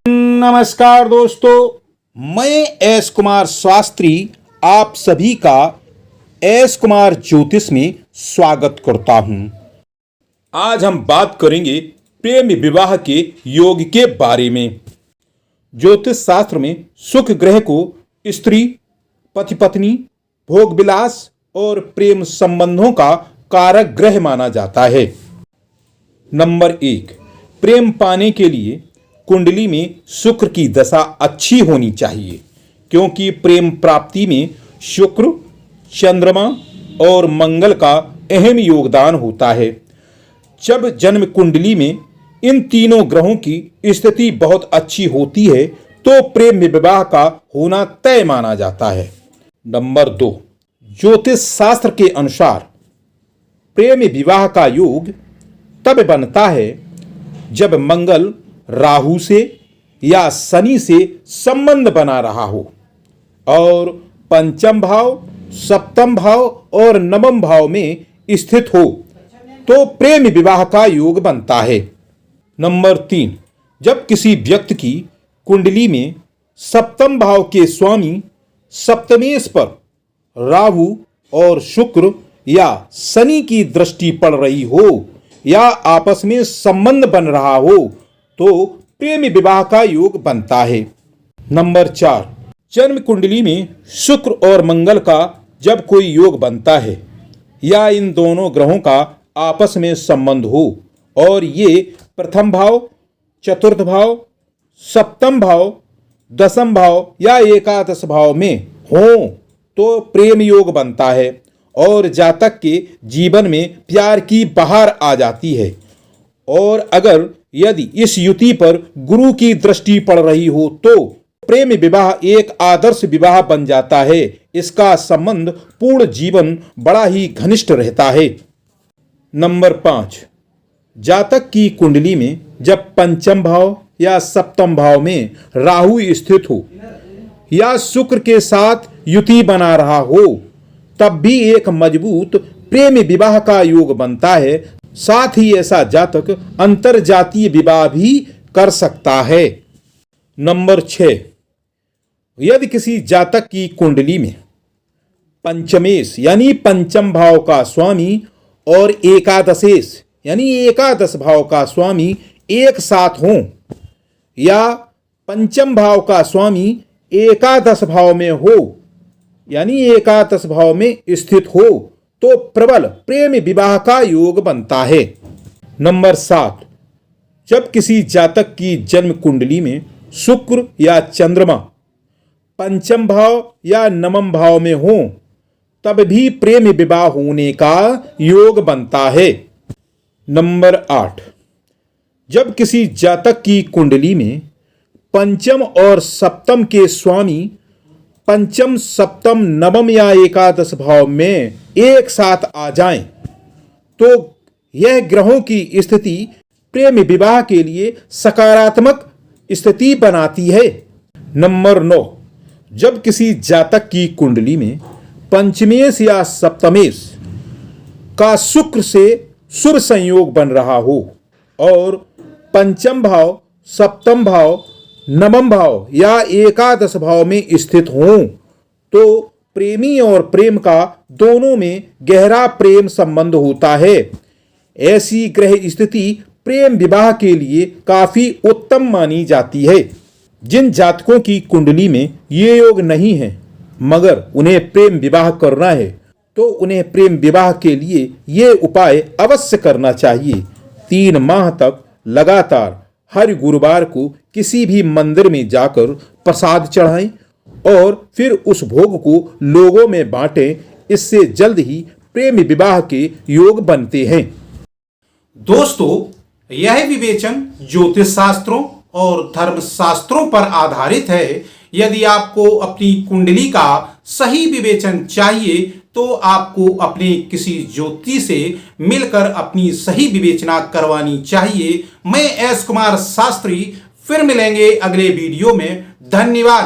नमस्कार दोस्तों, मैं एस कुमार शास्त्री आप सभी का एस कुमार ज्योतिष में स्वागत करता हूं। आज हम बात करेंगे प्रेम विवाह के योग के बारे में। ज्योतिष शास्त्र में शुक्र ग्रह को स्त्री, पति पत्नी, भोग विलास और प्रेम संबंधों का कारक ग्रह माना जाता है। नंबर 1, प्रेम पाने के लिए कुंडली में शुक्र की दशा अच्छी होनी चाहिए, क्योंकि प्रेम प्राप्ति में शुक्र, चंद्रमा और मंगल का अहम योगदान होता है। जब जन्म कुंडली में इन तीनों ग्रहों की स्थिति बहुत अच्छी होती है तो प्रेम विवाह का होना तय माना जाता है। नंबर 2, ज्योतिष शास्त्र के अनुसार प्रेम विवाह का योग तब बनता है जब मंगल राहु से या शनि से संबंध बना रहा हो और पंचम भाव, सप्तम भाव और नवम भाव में स्थित हो तो प्रेम विवाह का योग बनता है। नंबर 3, जब किसी व्यक्ति की कुंडली में सप्तम भाव के स्वामी सप्तमेश पर राहु और शुक्र या शनि की दृष्टि पड़ रही हो या आपस में संबंध बन रहा हो तो प्रेम विवाह का योग बनता है। नंबर 4, जन्म कुंडली में शुक्र और मंगल का जब कोई योग बनता है या इन दोनों ग्रहों का आपस में संबंध हो और ये प्रथम भाव, चतुर्थ भाव, सप्तम भाव, दसम भाव या एकादश भाव में हो तो प्रेम योग बनता है और जातक के जीवन में प्यार की बहार आ जाती है। और अगर यदि इस युति पर गुरु की दृष्टि पड़ रही हो तो प्रेम विवाह एक आदर्श विवाह बन जाता है। इसका संबंध पूर्ण जीवन बड़ा ही घनिष्ठ रहता है। नंबर 5, जातक की कुंडली में जब पंचम भाव या सप्तम भाव में राहु स्थित हो या शुक्र के साथ युति बना रहा हो तब भी एक मजबूत प्रेम विवाह का योग बनता है। साथ ही ऐसा जातक अंतरजातीय विवाह भी कर सकता है। नंबर 6, यदि किसी जातक की कुंडली में पंचमेश यानी पंचम भाव का स्वामी और एकादशेश यानी एकादश भाव का स्वामी एक साथ हों या पंचम भाव का स्वामी एकादश भाव में हो यानी एकादश भाव में स्थित हो तो प्रबल प्रेम विवाह का योग बनता है। नंबर 7, जब किसी जातक की जन्म कुंडली में शुक्र या चंद्रमा पंचम भाव या नवम भाव में हो तब भी प्रेम विवाह होने का योग बनता है। नंबर 8, जब किसी जातक की कुंडली में पंचम और सप्तम के स्वामी पंचम, सप्तम, नवम या एकादश भाव में एक साथ आ जाएं तो यह ग्रहों की स्थिति प्रेम विवाह के लिए सकारात्मक स्थिति बनाती है। नंबर 9, जब किसी जातक की कुंडली में पंचमेश या सप्तमेश का शुक्र से शुभ संयोग बन रहा हो और पंचम भाव, सप्तम भाव, नवम भाव या एकादश भाव में स्थित हों तो प्रेमी और प्रेम का दोनों में गहरा प्रेम संबंध होता है। ऐसी ग्रह स्थिति प्रेम विवाह के लिए काफी उत्तम मानी जाती है। जिन जातकों की कुंडली में ये योग नहीं है मगर उन्हें प्रेम विवाह करना है तो उन्हें प्रेम विवाह के लिए ये उपाय अवश्य करना चाहिए। 3 माह तक लगातार हर गुरुवार को किसी भी मंदिर में जाकर प्रसाद चढ़ाएं और फिर उस भोग को लोगों में बांटें। इससे जल्द ही प्रेम विवाह के योग बनते हैं। दोस्तों, यह विवेचन ज्योतिष शास्त्रों और धर्म शास्त्रों पर आधारित है। यदि आपको अपनी कुंडली का सही विवेचन चाहिए तो आपको अपने किसी ज्योतिषी से मिलकर अपनी सही विवेचना करवानी चाहिए। मैं एस कुमार शास्त्री, फिर मिलेंगे अगले वीडियो में। धन्यवाद।